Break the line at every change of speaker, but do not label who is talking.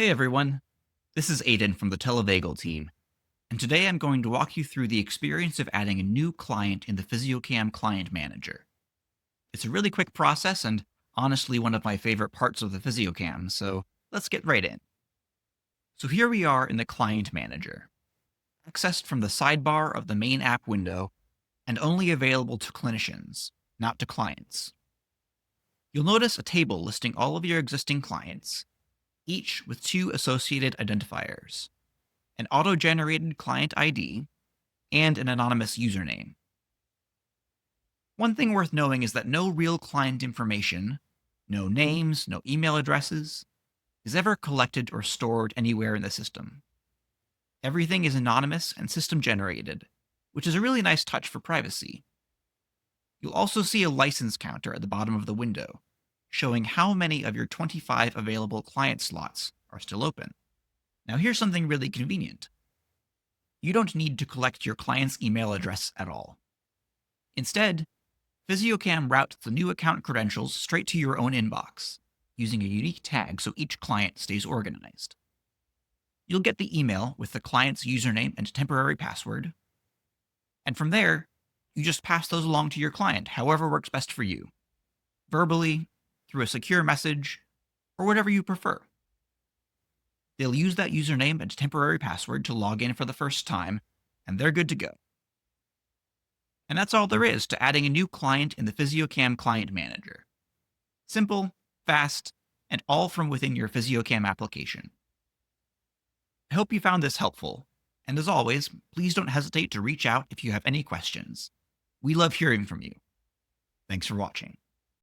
Hey everyone, this is Aidan from the Televagal team, and today I'm going to walk you through the experience of adding a new client in the PhysioCam Client Manager. It's a really quick process and honestly one of my favorite parts of the PhysioCam, so let's get right in. So here we are in the Client Manager, accessed from the sidebar of the main app window and only available to clinicians, not to clients. You'll notice a table listing all of your existing clients, each with two associated identifiers: an auto-generated client ID, and an anonymous username. One thing worth knowing is that no real client information, no names, no email addresses, is ever collected or stored anywhere in the system. Everything is anonymous and system generated, which is a really nice touch for privacy. You'll also see a license counter at the bottom of the window, showing how many of your 25 available client slots are still open. Now here's something really convenient. You don't need to collect your client's email address at all. Instead, PhysioCam routes the new account credentials straight to your own inbox, using a unique tag so each client stays organized. You'll get the email with the client's username and temporary password, and from there, you just pass those along to your client however works best for you, verbally, through a secure message, or whatever you prefer. They'll use that username and temporary password to log in for the first time, and they're good to go. And that's all there is to adding a new client in the PhysioCam Client Manager. Simple, fast, and all from within your PhysioCam application. I hope you found this helpful, and as always, please don't hesitate to reach out if you have any questions. We love hearing from you. Thanks for watching.